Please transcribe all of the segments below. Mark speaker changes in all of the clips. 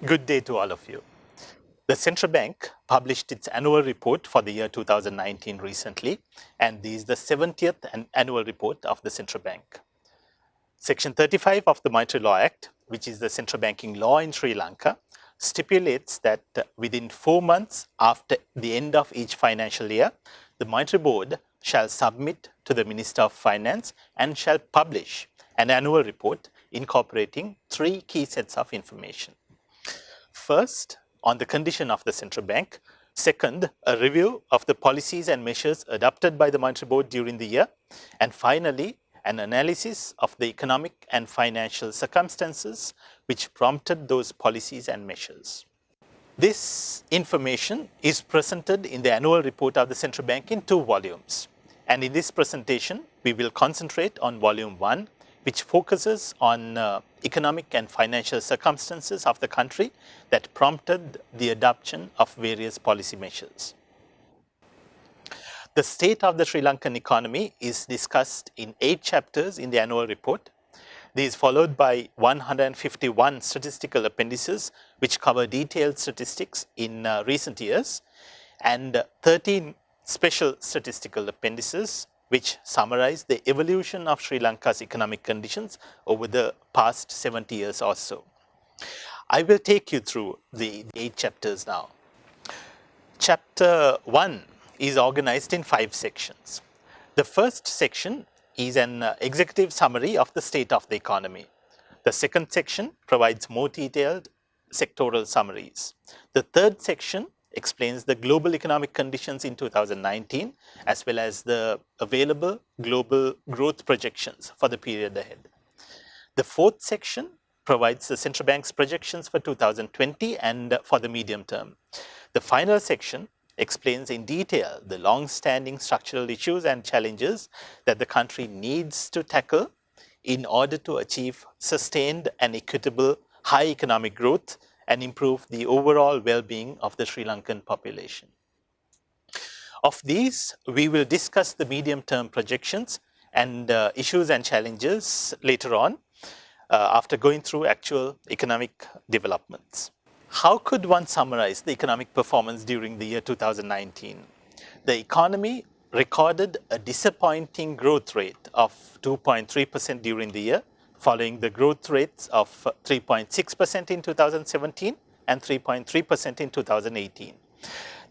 Speaker 1: Good day to all of you. The Central Bank published its annual report for the year 2019 recently, and this is the 70th annual report of the Central Bank. Section 35 of the Monetary Law Act, which is the central banking law in Sri Lanka, stipulates that within 4 months after the end of each financial year, the Monetary Board shall submit to the Minister of Finance and shall publish an annual report incorporating 3 key sets of information. First, on the condition of the central bank. Second, a review of the policies and measures adopted by the Monetary Board during the year. And finally, an analysis of the economic and financial circumstances which prompted those policies and measures. This information is presented in the annual report of the central bank in 2 volumes. And in this presentation, we will concentrate on volume 1, which focuses on economic and financial circumstances of the country that prompted the adoption of various policy measures. The state of the Sri Lankan economy is discussed in 8 chapters in the annual report. This is followed by 151 statistical appendices which cover detailed statistics in recent years, and 13 special statistical appendices which summarize the evolution of Sri Lanka's economic conditions over the past 70 years or so. I will take you through the 8 chapters now. Chapter 1 is organized in 5 sections. The first section is an executive summary of the state of the economy. The second section provides more detailed sectoral summaries. The third section explains the global economic conditions in 2019 as well as the available global growth projections for the period ahead. The fourth section provides the central bank's projections for 2020 and for the medium term. The final section explains in detail the long-standing structural issues and challenges that the country needs to tackle in order to achieve sustained and equitable high economic growth and improve the overall well-being of the Sri Lankan population. Of these, we will discuss the medium-term projections and issues and challenges later on after going through actual economic developments. How could one summarize the economic performance during the year 2019? The economy recorded a disappointing growth rate of 2.3% during the year, following the growth rates of 3.6% in 2017 and 3.3% in 2018.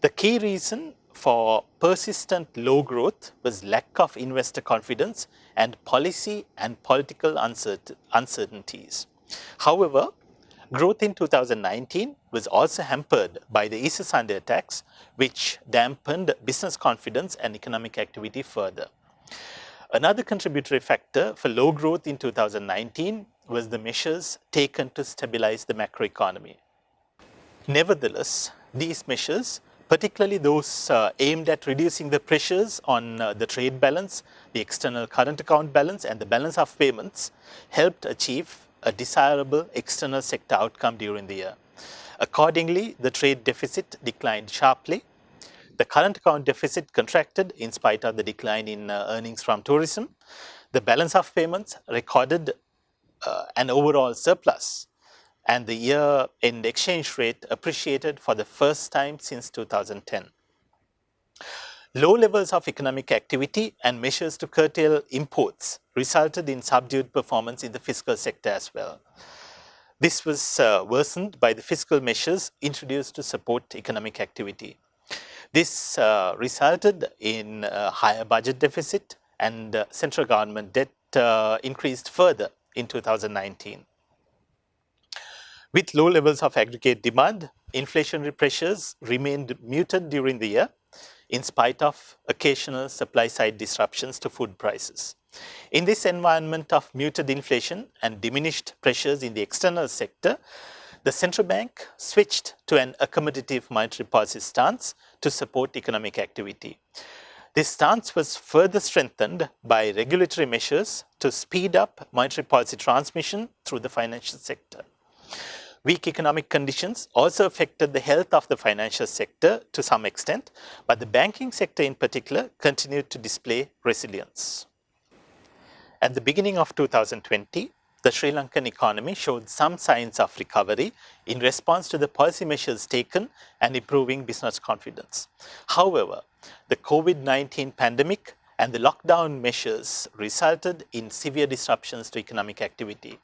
Speaker 1: The key reason for persistent low growth was lack of investor confidence and policy and political uncertainties. However, growth in 2019 was also hampered by the Easter Sunday attacks, which dampened business confidence and economic activity further. Another contributory factor for low growth in 2019 was the measures taken to stabilize the macroeconomy. Nevertheless, these measures, particularly those aimed at reducing the pressures on the trade balance, the external current account balance, and the balance of payments, helped achieve a desirable external sector outcome during the year. Accordingly, the trade deficit declined sharply. The current account deficit contracted in spite of the decline in earnings from tourism. The balance of payments recorded an overall surplus, and the year-end exchange rate appreciated for the first time since 2010. Low levels of economic activity and measures to curtail imports resulted in subdued performance in the fiscal sector as well. This was worsened by the fiscal measures introduced to support economic activity. This resulted in a higher budget deficit, and central government debt increased further in 2019. With low levels of aggregate demand, inflationary pressures remained muted during the year in spite of occasional supply-side disruptions to food prices. In this environment of muted inflation and diminished pressures in the external sector, the central bank switched to an accommodative monetary policy stance to support economic activity. This stance was further strengthened by regulatory measures to speed up monetary policy transmission through the financial sector. Weak economic conditions also affected the health of the financial sector to some extent, but the banking sector in particular continued to display resilience. At the beginning of 2020, the Sri Lankan economy showed some signs of recovery in response to the policy measures taken and improving business confidence. However, the COVID-19 pandemic and the lockdown measures resulted in severe disruptions to economic activity.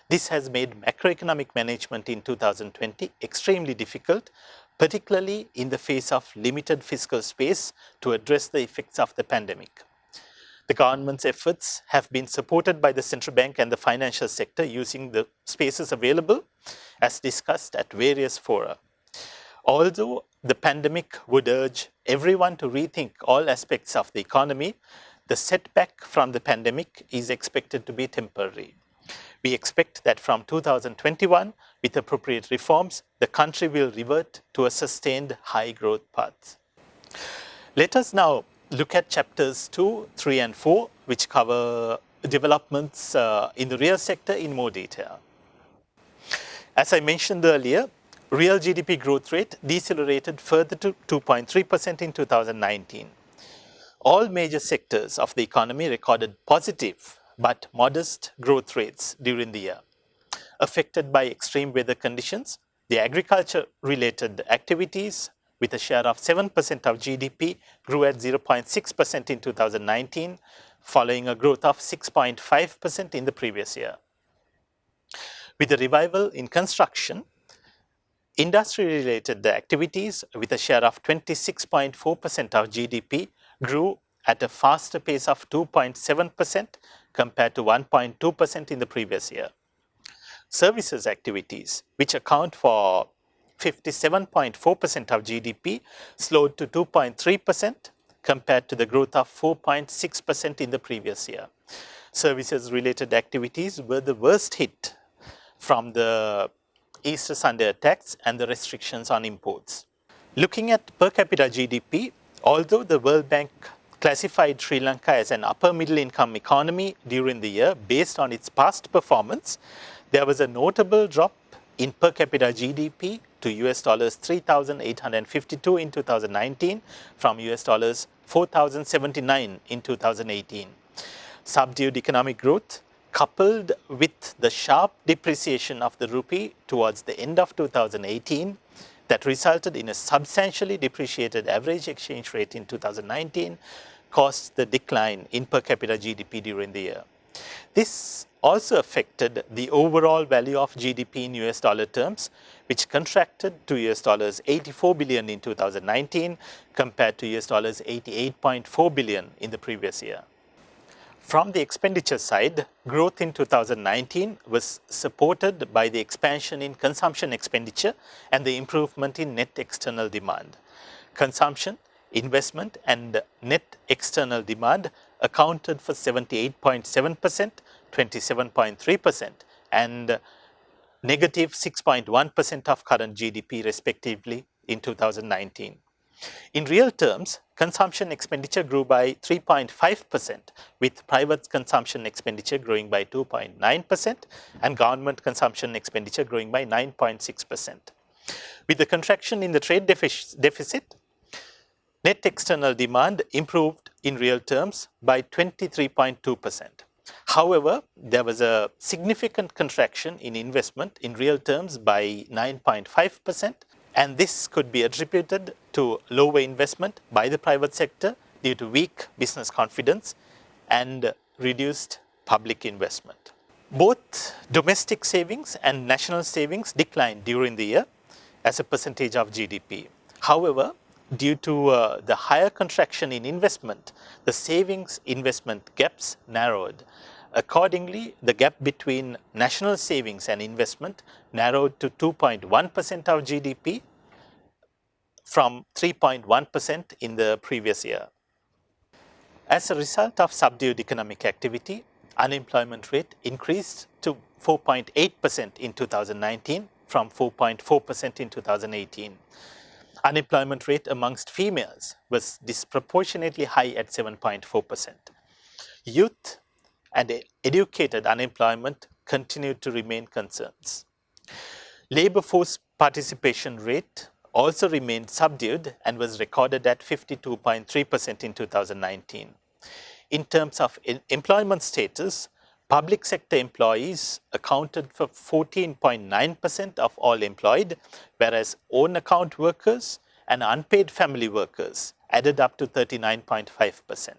Speaker 1: This has made macroeconomic management in 2020 extremely difficult, particularly in the face of limited fiscal space to address the effects of the pandemic. The government's efforts have been supported by the central bank and the financial sector using the spaces available, as discussed at various fora. Although the pandemic would urge everyone to rethink all aspects of the economy, the setback from the pandemic is expected to be temporary. We expect that from 2021, with appropriate reforms, the country will revert to a sustained high growth path. Let us now look at chapters 2, 3 and 4, which cover developments in the real sector in more detail. As I mentioned earlier, real GDP growth rate decelerated further to 2.3% in 2019. All major sectors of the economy recorded positive but modest growth rates during the year. Affected by extreme weather conditions, the agriculture-related activities, with a share of 7% of GDP, grew at 0.6% in 2019, following a growth of 6.5% in the previous year. With the revival in construction, industry-related activities, with a share of 26.4% of GDP, grew at a faster pace of 2.7% compared to 1.2% in the previous year. Services activities, which account for 57.4% of GDP, slowed to 2.3% compared to the growth of 4.6% in the previous year. Services-related activities were the worst hit from the Easter Sunday attacks and the restrictions on imports. Looking at per capita GDP, although the World Bank classified Sri Lanka as an upper middle income economy during the year based on its past performance, there was a notable drop in per capita GDP to US dollars 3,852 in 2019 from US dollars 4,079 in 2018. Subdued economic growth, coupled with the sharp depreciation of the rupee towards the end of 2018, that resulted in a substantially depreciated average exchange rate in 2019, caused the decline in per capita GDP during the year. This also affected the overall value of GDP in US dollar terms, which contracted to US dollars 84 billion in 2019 compared to US dollars 88.4 billion in the previous year. From the expenditure side, growth in 2019 was supported by the expansion in consumption expenditure and the improvement in net external demand. Consumption, investment and net external demand accounted for 78.7%, 27.3% and negative 6.1% of current GDP respectively in 2019. In real terms, consumption expenditure grew by 3.5%, with private consumption expenditure growing by 2.9% and government consumption expenditure growing by 9.6%. With the contraction in the trade deficit, net external demand improved in real terms by 23.2%. However, there was a significant contraction in investment in real terms by 9.5%, and this could be attributed to lower investment by the private sector due to weak business confidence and reduced public investment. Both domestic savings and national savings declined during the year as a percentage of GDP. However, due to the higher contraction in investment, the savings investment gaps narrowed. Accordingly, the gap between national savings and investment narrowed to 2.1% of GDP from 3.1% in the previous year. As a result of subdued economic activity, unemployment rate increased to 4.8% in 2019 from 4.4% in 2018. Unemployment rate amongst females was disproportionately high at 7.4%. Youth and educated unemployment continued to remain concerns. Labor force participation rate also remained subdued and was recorded at 52.3% in 2019. In terms of employment status, Public sector employees accounted for 14.9% of all employed, whereas own account workers and unpaid family workers added up to 39.5%.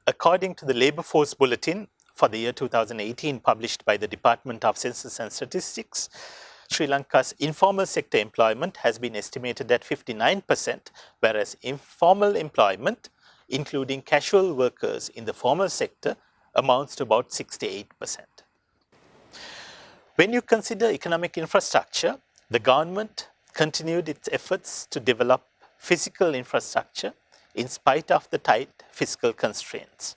Speaker 1: According to the Labour Force Bulletin for the year 2018 published by the Department of Census and Statistics, Sri Lanka's informal sector employment has been estimated at 59%, whereas informal employment, including casual workers in the formal sector, amounts to about 68%. When you consider economic infrastructure, the government continued its efforts to develop physical infrastructure in spite of the tight fiscal constraints.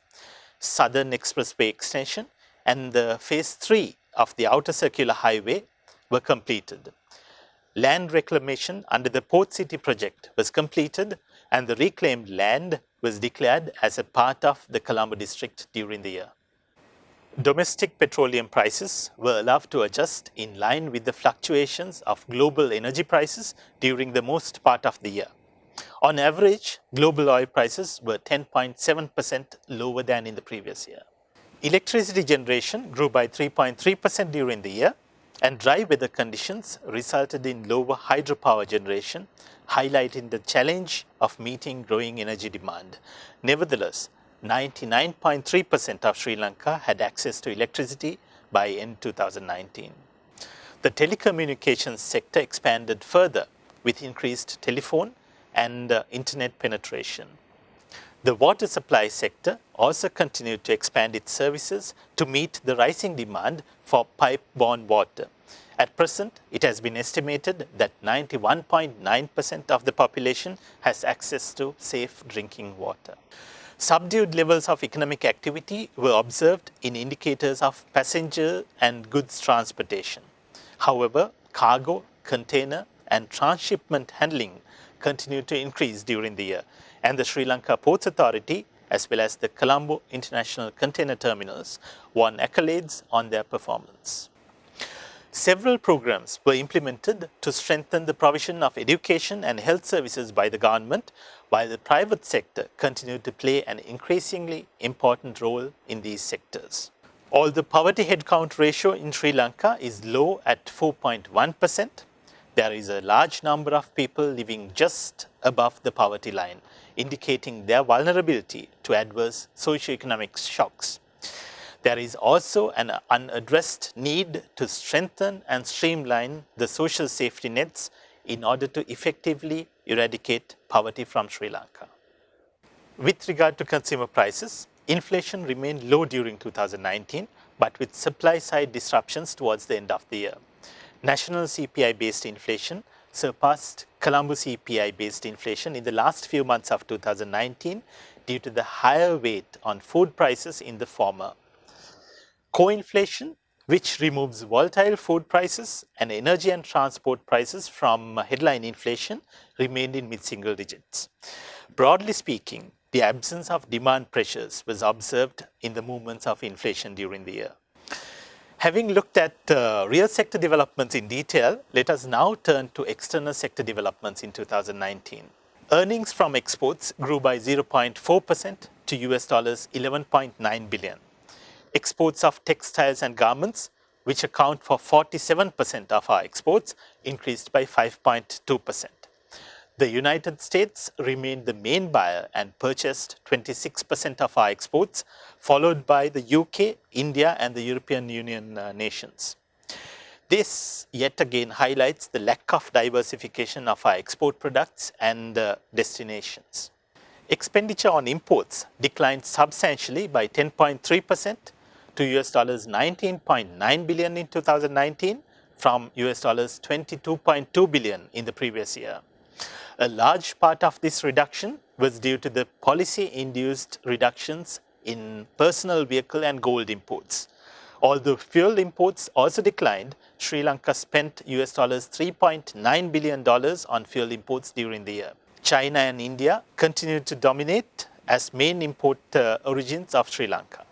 Speaker 1: Southern Expressway extension and the phase 3 of the Outer Circular Highway were completed. Land reclamation under the Port City project was completed and the reclaimed land was declared as a part of the Colombo district during the year. Domestic petroleum prices were allowed to adjust in line with the fluctuations of global energy prices during the most part of the year. On average, global oil prices were 10.7% lower than in the previous year. Electricity generation grew by 3.3% during the year, and dry weather conditions resulted in lower hydropower generation, highlighting the challenge of meeting growing energy demand. Nevertheless, 99.3% of Sri Lanka had access to electricity by end 2019. The telecommunications sector expanded further with increased telephone and internet penetration. The water supply sector also continued to expand its services to meet the rising demand for pipe-borne water. At present, it has been estimated that 91.9% of the population has access to safe drinking water. Subdued levels of economic activity were observed in indicators of passenger and goods transportation. However, cargo, container, and transshipment handling continued to increase during the year, and the Sri Lanka Ports Authority as well as the Colombo International Container Terminals won accolades on their performance. Several programs were implemented to strengthen the provision of education and health services by the government, while the private sector continued to play an increasingly important role in these sectors. Although the poverty headcount ratio in Sri Lanka is low at 4.1%, there is a large number of people living just above the poverty line, indicating their vulnerability to adverse socio-economic shocks. There is also an unaddressed need to strengthen and streamline the social safety nets in order to effectively eradicate poverty from Sri Lanka. With regard to consumer prices, inflation remained low during 2019, but with supply-side disruptions towards the end of the year. National CPI-based inflation surpassed Colombo CPI-based inflation in the last few months of 2019 due to the higher weight on food prices in the former. Co-inflation, which removes volatile food prices and energy and transport prices from headline inflation, remained in mid-single digits. Broadly speaking, the absence of demand pressures was observed in the movements of inflation during the year. Having looked at real sector developments in detail, let us now turn to external sector developments in 2019. Earnings from exports grew by 0.4% to US dollars 11.9 billion. Exports of textiles and garments, which account for 47% of our exports, increased by 5.2%. The United States remained the main buyer and purchased 26% of our exports, followed by the UK, India, and the European Union nations. This yet again highlights the lack of diversification of our export products and destinations. Expenditure on imports declined substantially by 10.3% to US dollars 19.9 billion in 2019 from US dollars 22.2 billion in the previous year. A large part of this reduction was due to the policy-induced reductions in personal vehicle and gold imports. Although fuel imports also declined, Sri Lanka spent US dollars 3.9 billion on fuel imports during the year. China and India continued to dominate as main import origins of Sri Lanka.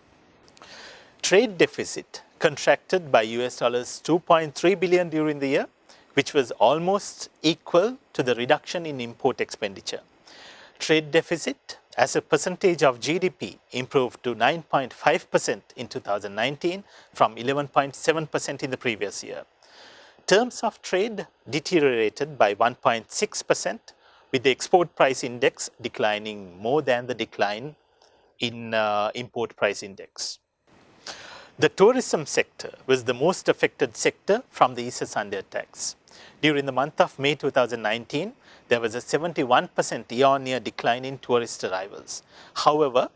Speaker 1: Trade deficit contracted by US dollars 2.3 billion during the year, which was almost equal to the reduction in import expenditure. Trade deficit as a percentage of GDP improved to 9.5% in 2019 from 11.7% in the previous year. Terms of trade deteriorated by 1.6%, with the export price index declining more than the decline in import price index. The tourism sector was the most affected sector from the Easter Sunday attacks. During the month of May 2019, there was a 71% year-on-year decline in tourist arrivals. However,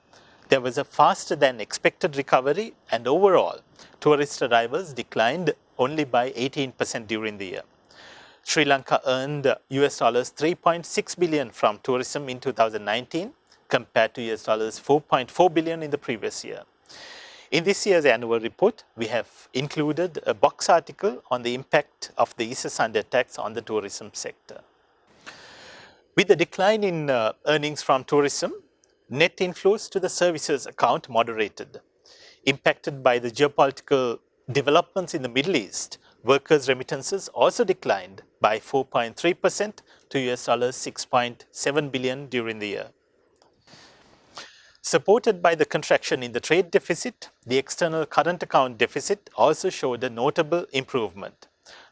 Speaker 1: there was a faster than expected recovery, and overall, tourist arrivals declined only by 18% during the year. Sri Lanka earned US $3.6 billion from tourism in 2019 compared to US $4.4 billion in the previous year. In this year's annual report, we have included a box article on the impact of the Easter Sunday attacks on the tourism sector. With the decline in earnings from tourism, net inflows to the services account moderated. Impacted by the geopolitical developments in the Middle East, workers' remittances also declined by 4.3% to US $6.7 billion during the year. Supported by the contraction in the trade deficit, the external current account deficit also showed a notable improvement.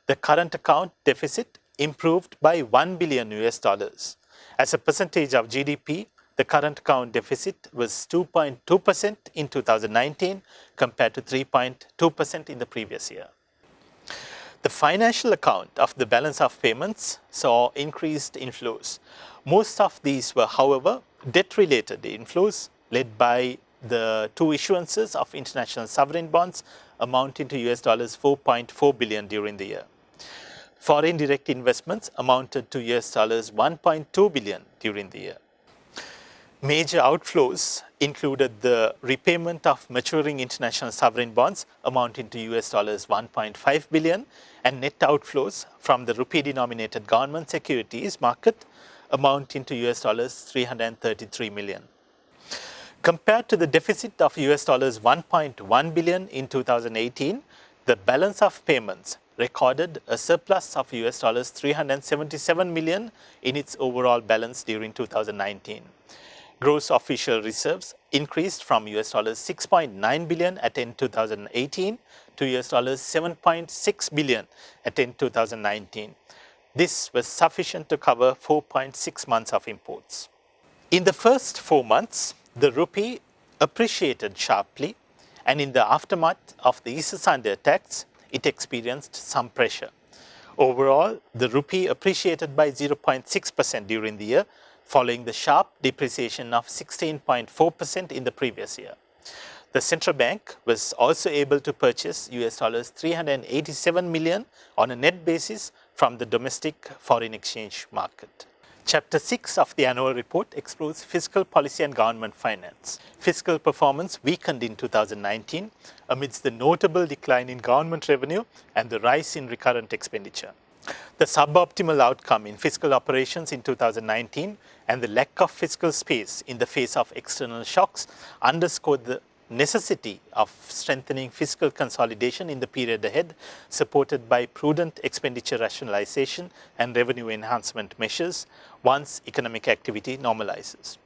Speaker 1: The current account deficit improved by $1 billion US. As a percentage of GDP, the current account deficit was 2.2% in 2019 compared to 3.2% in the previous year. The financial account of the balance of payments saw increased inflows. Most of these were, however, debt-related inflows led by the two issuances of international sovereign bonds amounting to US $4.4 billion during the year. Foreign direct investments amounted to US $1.2 billion during the year. Major outflows included the repayment of maturing international sovereign bonds amounting to US $1.5 billion and net outflows from the rupee-denominated government securities market amounting to US $333 million. Compared to the deficit of US $1.1 billion in 2018, the balance of payments recorded a surplus of US $377 million in its overall balance during 2019. Gross official reserves increased from US $6.9 billion at end 2018 to US $7.6 billion at end 2019. This was sufficient to cover 4.6 months of imports. In the first 4 months, the rupee appreciated sharply, and in the aftermath of the Easter Sunday attacks, it experienced some pressure. Overall, the rupee appreciated by 0.6% during the year, following the sharp depreciation of 16.4% in the previous year. The central bank was also able to purchase US $387 million on a net basis from the domestic foreign exchange market. Chapter 6 of the annual report explores fiscal policy and government finance. Fiscal performance weakened in 2019 amidst the notable decline in government revenue and the rise in recurrent expenditure. The suboptimal outcome in fiscal operations in 2019 and the lack of fiscal space in the face of external shocks underscored the necessity of strengthening fiscal consolidation in the period ahead, supported by prudent expenditure rationalization and revenue enhancement measures once economic activity normalizes.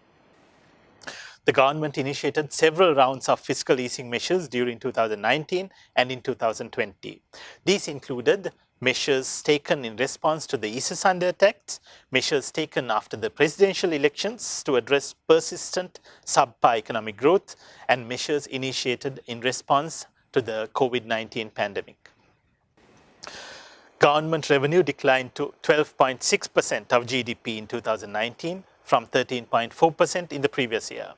Speaker 1: The government initiated several rounds of fiscal easing measures during 2019 and in 2020. These included measures taken in response to the Easter Sunday attacks, measures taken after the presidential elections to address persistent subpar economic growth, and measures initiated in response to the COVID-19 pandemic. Government revenue declined to 12.6% of GDP in 2019 from 13.4% in the previous year.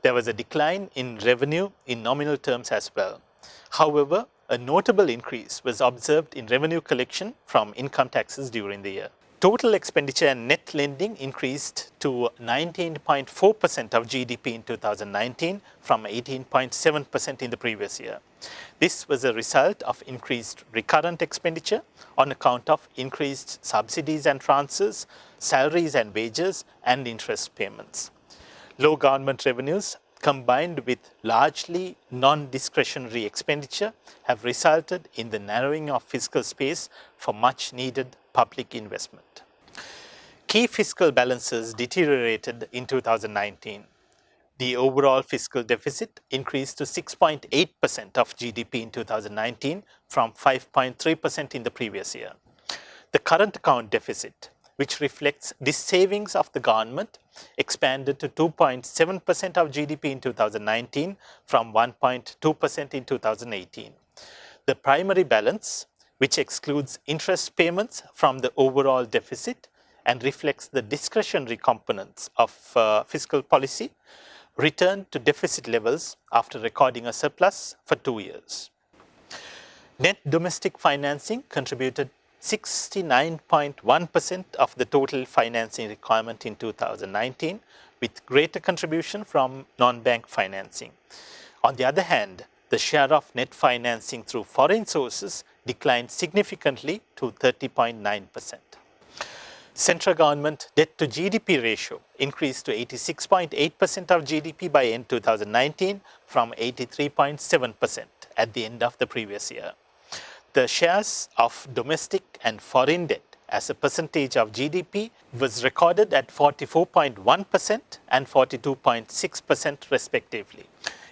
Speaker 1: There was a decline in revenue in nominal terms as well. However, a notable increase was observed in revenue collection from income taxes during the year. Total expenditure and net lending increased to 19.4% of GDP in 2019 from 18.7% in the previous year. This was a result of increased recurrent expenditure on account of increased subsidies and transfers, salaries and wages, and interest payments. Low government revenues combined with largely non-discretionary expenditure have resulted in the narrowing of fiscal space for much needed public investment. Key fiscal balances deteriorated in 2019. The overall fiscal deficit increased to 6.8% of GDP in 2019 from 5.3% in the previous year. The current account deficit, which reflects the savings of the government, expanded to 2.7% of GDP in 2019 from 1.2% in 2018. The primary balance, which excludes interest payments from the overall deficit and reflects the discretionary components of fiscal policy, returned to deficit levels after recording a surplus for 2 years. Net domestic financing contributed 69.1% of the total financing requirement in 2019, with greater contribution from non-bank financing. On the other hand, the share of net financing through foreign sources declined significantly to 30.9%. Central government debt to GDP ratio increased to 86.8% of GDP by end 2019 from 83.7% at the end of the previous year. The shares of domestic and foreign debt as a percentage of GDP was recorded at 44.1% and 42.6% respectively.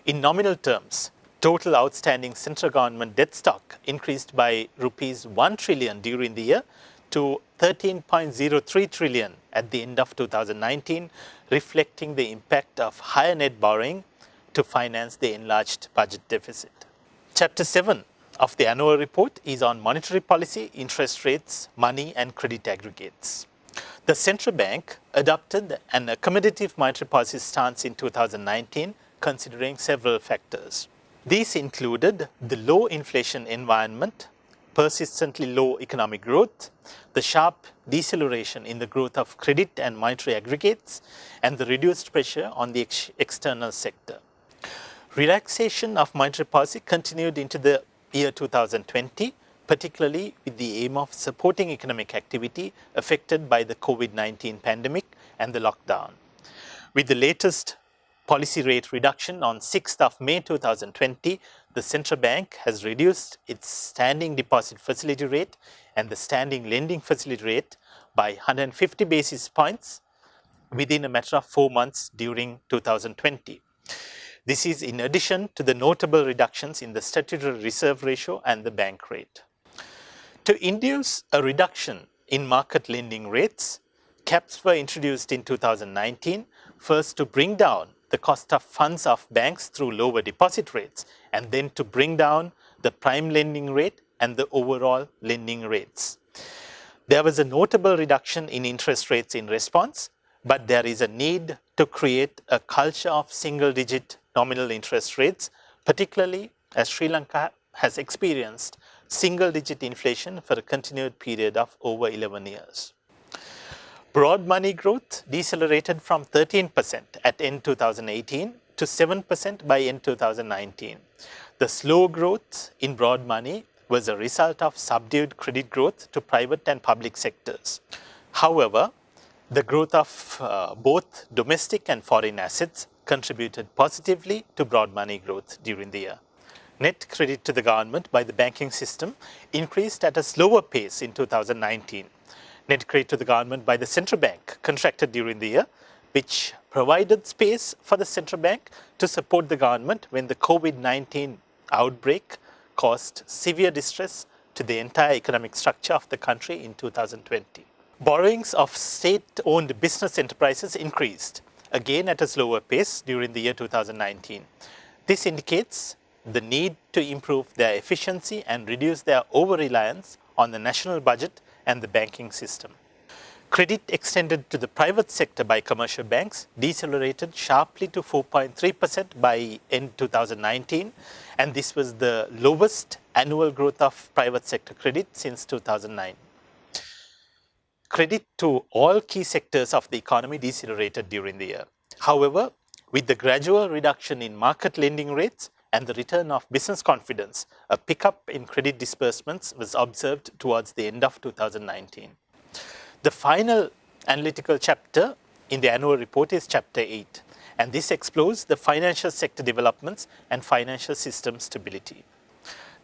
Speaker 1: In nominal terms, total outstanding central government debt stock increased by rupees 1 trillion during the year to 13.03 trillion at the end of 2019, reflecting the impact of higher net borrowing to finance the enlarged budget deficit. Chapter 7 of the annual report is on monetary policy, interest rates, money and credit aggregates. The central bank adopted an accommodative monetary policy stance in 2019, considering several factors. These included the low inflation environment, persistently low economic growth, the sharp deceleration in the growth of credit and monetary aggregates, and the reduced pressure on the external sector. Relaxation of monetary policy continued into the year 2020, particularly with the aim of supporting economic activity affected by the COVID-19 pandemic and the lockdown. With the latest policy rate reduction on 6th of May 2020, the central bank has reduced its standing deposit facility rate and the standing lending facility rate by 150 basis points within a matter of 4 months during 2020. This is in addition to the notable reductions in the statutory reserve ratio and the bank rate. To induce a reduction in market lending rates, caps were introduced in 2019, first to bring down the cost of funds of banks through lower deposit rates, and then to bring down the prime lending rate and the overall lending rates. There was a notable reduction in interest rates in response, but there is a need to create a culture of single-digit nominal interest rates, particularly as Sri Lanka has experienced single-digit inflation for a continued period of over 11 years. Broad money growth decelerated from 13% at end 2018 to 7% by end 2019. The slow growth in broad money was a result of subdued credit growth to private and public sectors. However, the growth of both domestic and foreign assets contributed positively to broad money growth during the year. Net credit to the government by the banking system increased at a slower pace in 2019. Net credit to the government by the central bank contracted during the year, which provided space for the central bank to support the government when the COVID-19 outbreak caused severe distress to the entire economic structure of the country in 2020. Borrowings of state-owned business enterprises increased, again at a slower pace during the year 2019. This indicates the need to improve their efficiency and reduce their over-reliance on the national budget and the banking system. Credit extended to the private sector by commercial banks decelerated sharply to 4.3% by end 2019, and this was the lowest annual growth of private sector credit since 2009. Credit to all key sectors of the economy decelerated during the year. However, with the gradual reduction in market lending rates and the return of business confidence, a pickup in credit disbursements was observed towards the end of 2019. The final analytical chapter in the annual report is Chapter 8, and this explores the financial sector developments and financial system stability.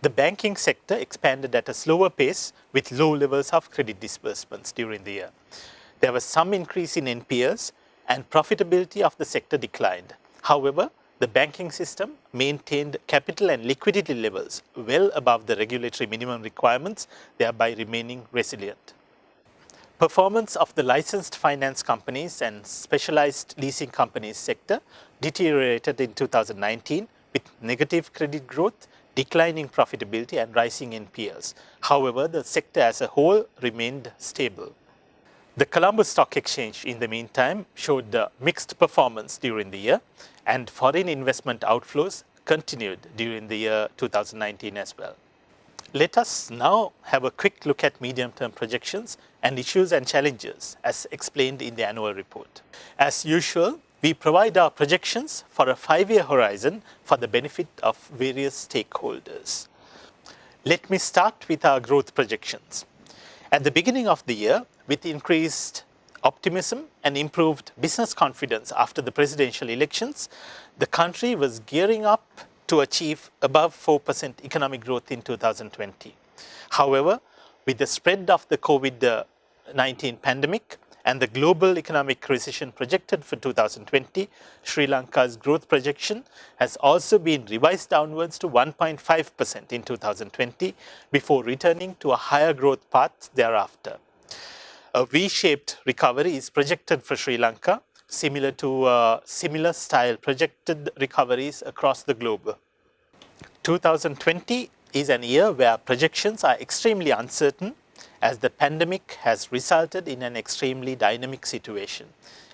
Speaker 1: The banking sector expanded at a slower pace with low levels of credit disbursements during the year. There was some increase in NPLs and profitability of the sector declined. However, the banking system maintained capital and liquidity levels well above the regulatory minimum requirements, thereby remaining resilient. Performance of the licensed finance companies and specialized leasing companies sector deteriorated in 2019 with negative credit growth, declining profitability and rising NPLs. However, the sector as a whole remained stable. The Colombo Stock Exchange, in the meantime, showed mixed performance during the year, and foreign investment outflows continued during the year 2019 as well. Let us now have a quick look at medium-term projections and issues and challenges as explained in the annual report. As usual, we provide our projections for a 5-year horizon for the benefit of various stakeholders. Let me start with our growth projections. At the beginning of the year, with increased optimism and improved business confidence after the presidential elections, the country was gearing up to achieve above 4% economic growth in 2020. However, with the spread of the COVID-19 pandemic and the global economic recession projected for 2020, Sri Lanka's growth projection has also been revised downwards to 1.5% in 2020 before returning to a higher growth path thereafter. A V-shaped recovery is projected for Sri Lanka, similar to similar style projected recoveries across the globe. 2020 is an year where projections are extremely uncertain as the pandemic has resulted in an extremely dynamic situation.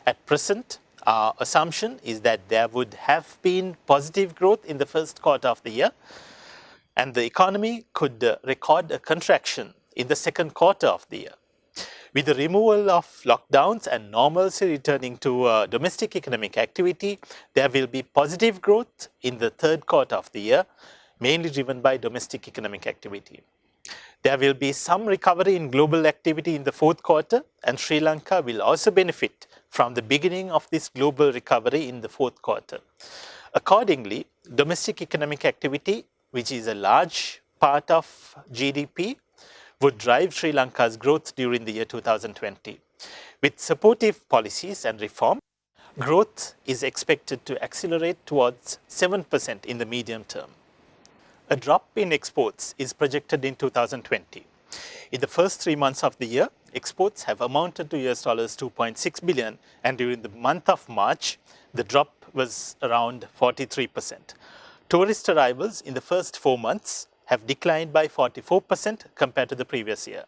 Speaker 1: At present, our assumption is that there would have been positive growth in the first quarter of the year, and the economy could record a contraction in the second quarter of the year. With the removal of lockdowns and normalcy returning to domestic economic activity, there will be positive growth in the third quarter of the year, mainly driven by domestic economic activity. There will be some recovery in global activity in the fourth quarter, and Sri Lanka will also benefit from the beginning of this global recovery in the fourth quarter. Accordingly, domestic economic activity, which is a large part of GDP, would drive Sri Lanka's growth during the year 2020. With supportive policies and reform, growth is expected to accelerate towards 7% in the medium term. A drop in exports is projected in 2020. In the first 3 months of the year, exports have amounted to $2.6 billion, and during the month of March, the drop was around 43%. Tourist arrivals in the first 4 months have declined by 44% compared to the previous year.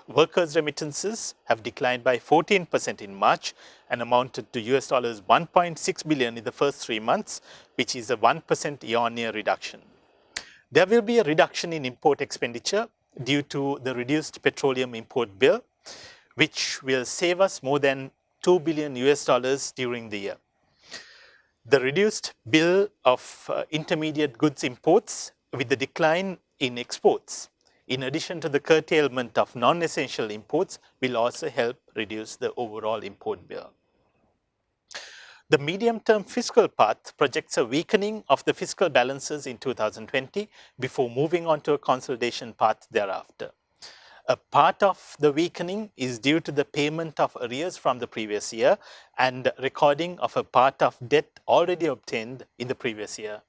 Speaker 1: Workers' remittances have declined by 14% in March and amounted to $1.6 billion in the first 3 months, which is a 1% year-on-year reduction. There will be a reduction in import expenditure due to the reduced petroleum import bill, which will save us more than $2 billion during the year. The reduced bill of intermediate goods imports with the decline in exports, in addition to the curtailment of non-essential imports, will also help reduce the overall import bill. The medium-term fiscal path projects a weakening of the fiscal balances in 2020 before moving on to a consolidation path thereafter. A part of the weakening is due to the payment of arrears from the previous year and recording of a part of debt already obtained in the previous year.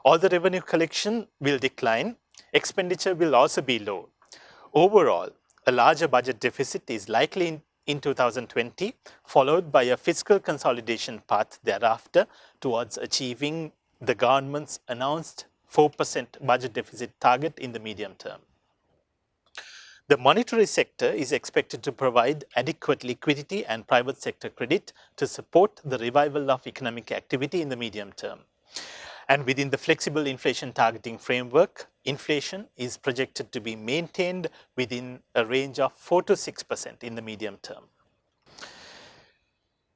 Speaker 1: Although revenue collection will decline, expenditure will also be low. Overall, a larger budget deficit is likely in 2020, followed by a fiscal consolidation path thereafter towards achieving the government's announced 4% budget deficit target in the medium term. The monetary sector is expected to provide adequate liquidity and private sector credit to support the revival of economic activity in the medium term. And within the flexible inflation targeting framework, inflation is projected to be maintained within a range of 4 to 6% in the medium term.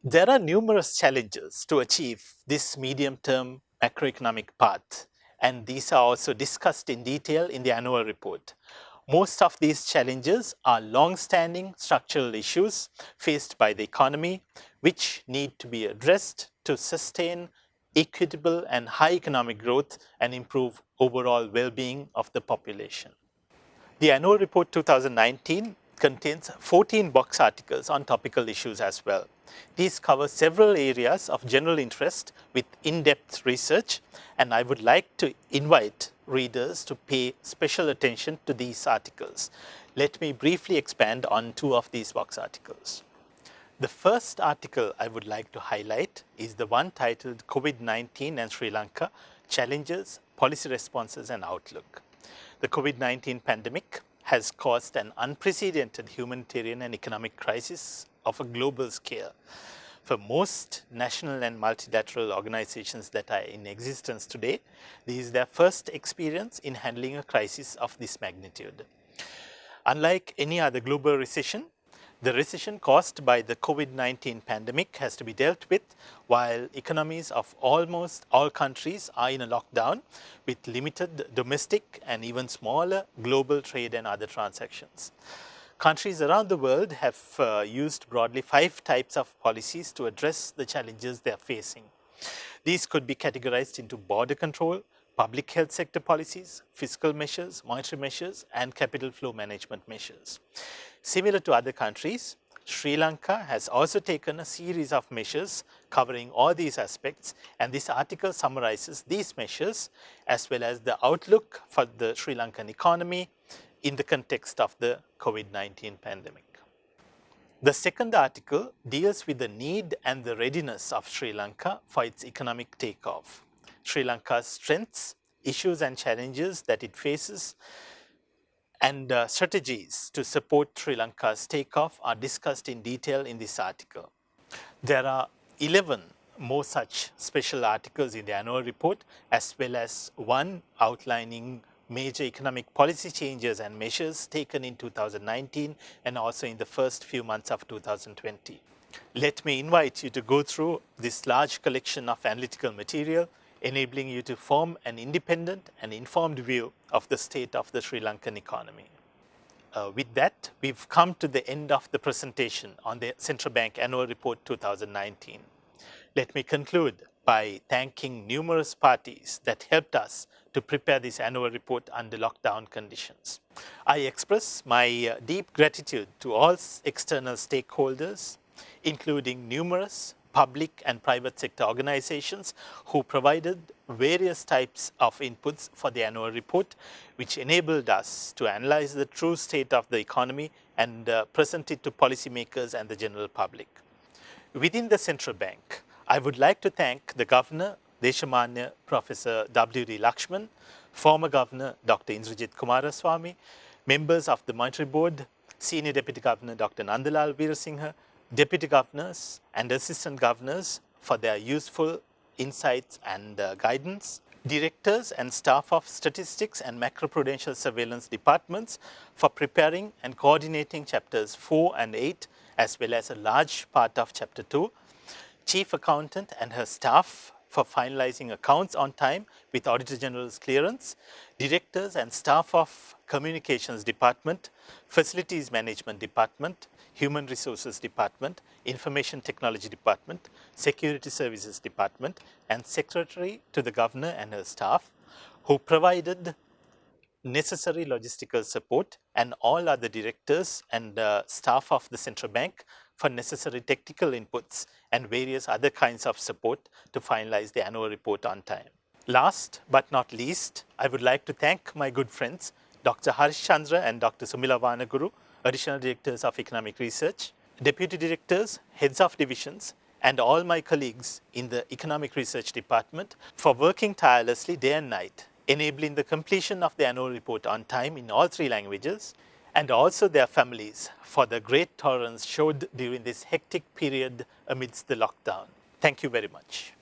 Speaker 1: There are numerous challenges to achieve this medium-term macroeconomic path, and these are also discussed in detail in the annual report. Most of these challenges are long-standing structural issues faced by the economy, which need to be addressed to sustain equitable and high economic growth and improve overall well-being of the population. The annual report 2019 contains 14 box articles on topical issues as well. These cover several areas of general interest with in-depth research, and I would like to invite readers to pay special attention to these articles. Let me briefly expand on two of these box articles. The first article I would like to highlight is the one titled COVID-19 and Sri Lanka, Challenges, Policy Responses and Outlook. The COVID-19 pandemic has caused an unprecedented humanitarian and economic crisis of a global scale. For most national and multilateral organizations that are in existence today, this is their first experience in handling a crisis of this magnitude. Unlike any other global recession, the recession caused by the COVID-19 pandemic has to be dealt with while economies of almost all countries are in a lockdown with limited domestic and even smaller global trade and other transactions. Countries around the world have used broadly 5 types of policies to address the challenges they are facing. These could be categorized into border control, public health sector policies, fiscal measures, monetary measures, and capital flow management measures. Similar to other countries, Sri Lanka has also taken a series of measures covering all these aspects, and this article summarizes these measures as well as the outlook for the Sri Lankan economy in the context of the COVID-19 pandemic. The second article deals with the need and the readiness of Sri Lanka for its economic takeoff. Sri Lanka's strengths, issues and challenges that it faces, and strategies to support Sri Lanka's takeoff are discussed in detail in this article. There are 11 more such special articles in the annual report, as well as one outlining major economic policy changes and measures taken in 2019 and also in the first few months of 2020. Let me invite you to go through this large collection of analytical material, enabling you to form an independent and informed view of the state of the Sri Lankan economy. With that, we've come to the end of the presentation on the Central Bank Annual Report 2019. Let me conclude by thanking numerous parties that helped us to prepare this annual report under lockdown conditions. I express my deep gratitude to all external stakeholders, including numerous public and private sector organizations who provided various types of inputs for the annual report, which enabled us to analyze the true state of the economy and present it to policymakers and the general public. Within the central bank, I would like to thank the Governor, Deshamanya Professor W.D. Lakshman, former Governor Dr. Indrajit Kumaraswamy, members of the Monetary Board, Senior Deputy Governor Dr. Nandalal Veerasinghe, Deputy Governors and Assistant Governors for their useful insights and guidance, Directors and staff of Statistics and Macroprudential Surveillance Departments for preparing and coordinating Chapters 4 and 8, as well as a large part of Chapter 2, Chief Accountant and her staff for finalizing accounts on time with Auditor General's clearance, Directors and staff of Communications Department, Facilities Management Department, Human Resources Department, Information Technology Department, Security Services Department, and Secretary to the Governor and her staff, who provided necessary logistical support, and all other directors and staff of the central bank for necessary technical inputs and various other kinds of support to finalize the annual report on time. Last but not least, I would like to thank my good friends, Dr. Harish Chandra and Dr. Sumila Vanaguru, Additional Directors of Economic Research, Deputy Directors, Heads of Divisions, and all my colleagues in the Economic Research Department for working tirelessly day and night, enabling the completion of the annual report on time in all 3 languages, and also their families for the great tolerance showed during this hectic period amidst the lockdown. Thank you very much.